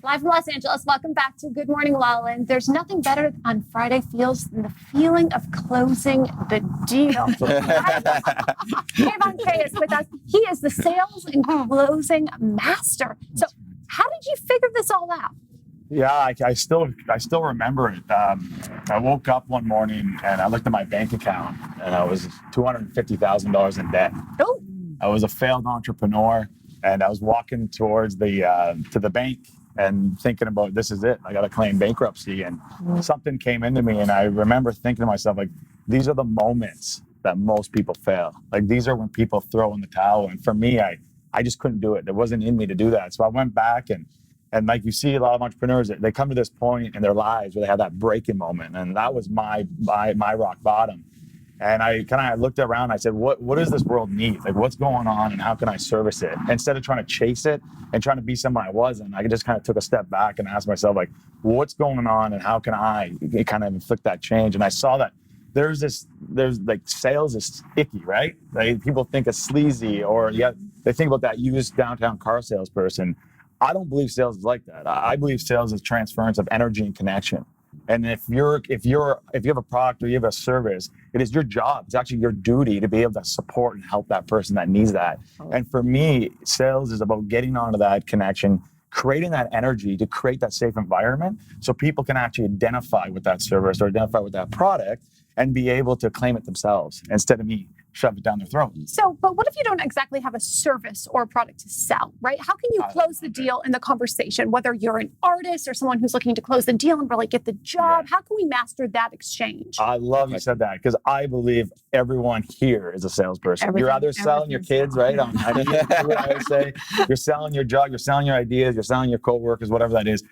Live from Los Angeles. Welcome back to Good Morning LaLa. And there's nothing better on Friday feels than the feeling of closing the deal. Kayvon Kay is with us. He is the sales and closing master. So how did you figure this all out? Yeah, I still remember it. I woke up one morning and I looked at my bank account and I was $250,000 in debt. Oh. I was a failed entrepreneur and I was walking towards to the bank and thinking about, this is it. I got to claim bankruptcy. And something came into me and I remember thinking to myself, like, these are the moments that most people fail. Like, these are when people throw in the towel. And for me, I just couldn't do it. It wasn't in me to do that. So I went back and like you see a lot of entrepreneurs, they come to this point in their lives where they have that breaking moment. And that was my rock bottom. And I kind of looked around and I said, what does this world need? Like, what's going on and how can I service it? Instead of trying to chase it and trying to be someone I wasn't, I just kind of took a step back and asked myself, like, what's going on and how can I kind of inflict that change? And I saw that there's like, sales is icky, right? Like, people think it's sleazy, or they think about that used downtown car salesperson. I don't believe sales is like that. I believe sales is transference of energy and connection. And if you have a product or you have a service, it is your job. It's actually your duty to be able to support and help that person that needs that. And for me, sales is about getting onto that connection, creating that energy to create that safe environment so people can actually identify with that service or identify with that product and be able to claim it themselves instead of me shove it down their throat. So, but what if you don't exactly have a service or a product to sell, right? How can you close the deal in the conversation, whether you're an artist or someone who's looking to close the deal and really get the job? Yeah. How can we master that exchange? I love you said that, because I believe everyone here is a salesperson. You're either selling your kids, right? I would say you're selling your job, you're selling your ideas, you're selling your coworkers, whatever that is.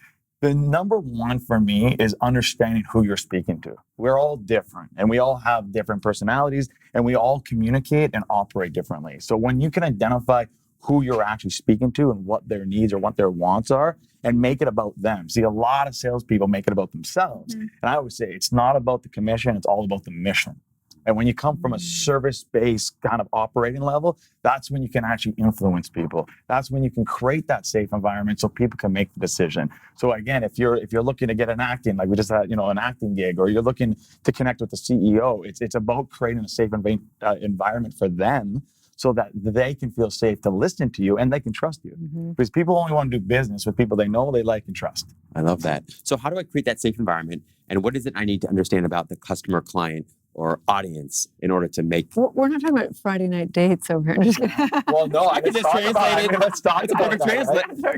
The number one for me is understanding who you're speaking to. We're all different and we all have different personalities and we all communicate and operate differently. So when you can identify who you're actually speaking to and what their needs or what their wants are and make it about them. See, a lot of salespeople make it about themselves. And I always say it's not about the commission, it's all about the mission. And when you come from a service-based kind of operating level, that's when you can actually influence people. That's when you can create that safe environment so people can make the decision. So again, if you're looking to get an acting, like we just had, an acting gig, or you're looking to connect with the CEO, it's about creating a safe environment for them so that they can feel safe to listen to you and they can trust you. Because people only want to do business with people they know, they like, and trust. I love that. So how do I create that safe environment? And what is it I need to understand about the customer, client, or audience in order to make... We're not talking about Friday night dates over here. Just well, no, I can just translate it. Let's talk about it.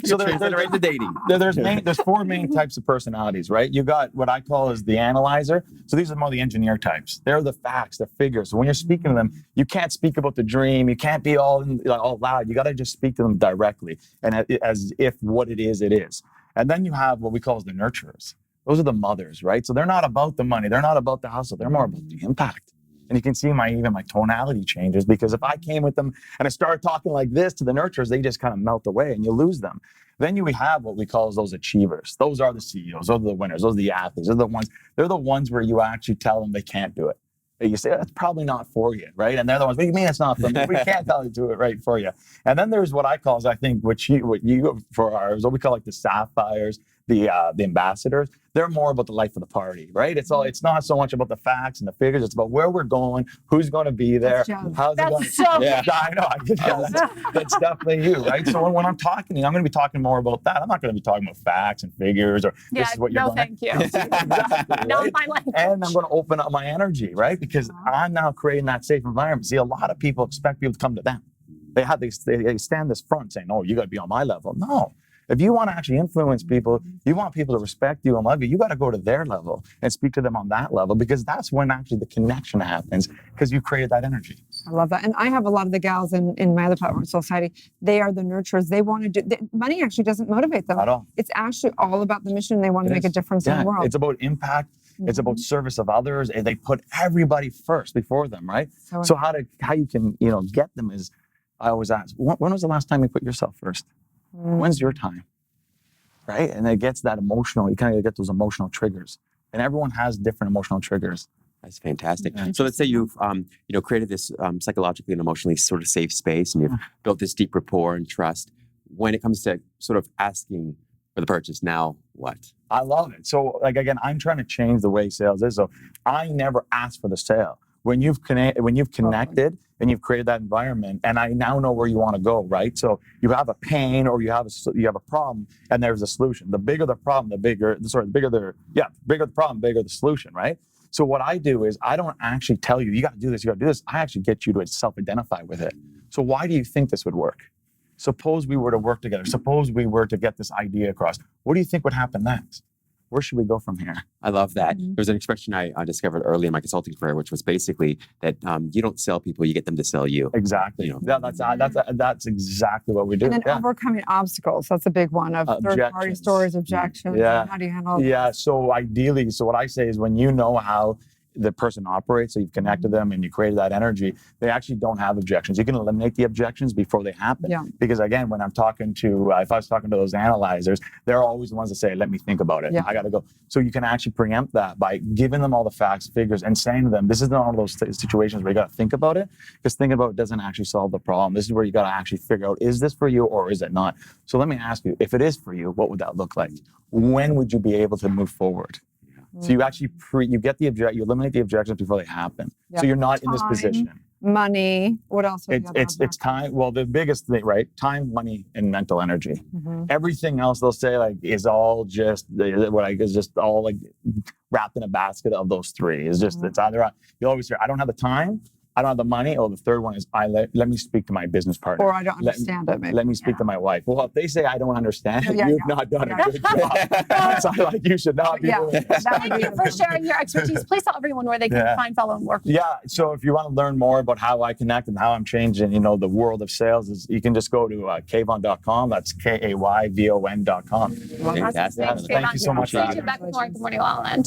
So translate right to dating. There's four main types of personalities, right? You got what I call as the analyzer. So these are more the engineer types. They're the facts, the figures. So when you're speaking to them, you can't speak about the dream. You can't be all loud. You got to just speak to them directly and as if what it is, it is. And then you have what we call as the nurturers. Those are the mothers, right? So they're not about the money. They're not about the hustle. They're more about the impact. And you can see my tonality changes, because if I came with them and I started talking like this to the nurturers, they just kind of melt away and you lose them. Then we have what we call as those achievers. Those are the CEOs. Those are the winners. Those are the athletes. They're the ones where you actually tell them they can't do it. You say, that's probably not for you, right? And they're the ones, what do you mean it's not for me? We can't tell you to do it right for you. And then there's what I call, I think, what you for ours, what we call like the sapphires, the ambassadors. They're more about the life of the party, right? It's not so much about the facts and the figures. It's about where we're going, who's going to be there, how's it going. Yeah, I know. I get that's definitely you, right? So when I'm talking to you, I'm going to be talking more about that. I'm not going to be talking about facts and figures or this is what you're going. Thank you. Exactly, right? My language. And I'm going to open up my energy, right? Because I'm now creating that safe environment. See, a lot of people expect people to come to them. They stand this front saying, "Oh, you got to be on my level." No. If you want to actually influence people, you want people to respect you and love you, you got to go to their level and speak to them on that level, because that's when actually the connection happens, because you created that energy. I love that. And I have a lot of the gals in my other platform, Society. They are the nurturers. They want to do, money actually doesn't motivate them. At all. It's actually all about the mission. They want to make a difference in the world. It's about impact. It's about service of others. And they put everybody first before them, right? So how you can, get them is, I always ask, when was the last time you put yourself first? When's your time, right? And it gets that emotional. You kind of get those emotional triggers, and everyone has different emotional triggers. That's fantastic. So let's say you've, created this psychologically and emotionally sort of safe space, and you've built this deep rapport and trust. When it comes to sort of asking for the purchase. Now what? I love it. So like, again, I'm trying to change the way sales is. So I never ask for the sale. When you've connected and you've created that environment, and I now know where you want to go, right? So you have a pain or you have a problem, and there's a solution. The bigger the problem, the bigger the problem, bigger the solution, right? So what I do is I don't actually tell you, you got to do this, you got to do this. I actually get you to self-identify with it. So why do you think this would work? Suppose we were to work together. Suppose we were to get this idea across. What do you think would happen next? Where should we go from here? I love that. There's an expression I discovered early in my consulting career, which was basically that you don't sell people, you get them to sell you. Exactly. You know? Yeah, that's exactly what we do. And then overcoming obstacles. That's a big one of third-party stories, objections. Yeah. How do you handle Yeah. So ideally, what I say is when you know how the person operates, so you've connected them and you created that energy, they actually don't have objections. You can eliminate the objections before they happen. Yeah. Because again, when I'm talking to, if I was talking to those analyzers, they're always the ones that say, let me think about it. Yeah. I got to go. So you can actually preempt that by giving them all the facts, figures, and saying to them, this is not one of those situations where you got to think about it, because thinking about it doesn't actually solve the problem. This is where you got to actually figure out, is this for you or is it not? So let me ask you, if it is for you, what would that look like? When would you be able to move forward? So you actually you eliminate the objections before they happen. Yeah. So you're not in this position. Money. What else? It's time. Well, the biggest thing, right? Time, money, and mental energy. Mm-hmm. Everything else they'll say like is all just all like wrapped in a basket of those three. It's just it's either you always hear I don't have the time, I don't have the money. Oh, the third one is let me speak to my business partner. Or I don't understand it. Maybe. Let me speak to my wife. Well, if they say I don't understand, Yeah, you've not done a good job. So like you should not be doing this. Thank you for sharing your expertise. Please tell everyone where they can find, follow, and work. Yeah. So if you want to learn more about how I connect and how I'm changing, the world of sales, you can just go to Kayvon.com. That's Kayvon.com. Fantastic. Thank you so much. See you back with more Good Morning LaLa Land.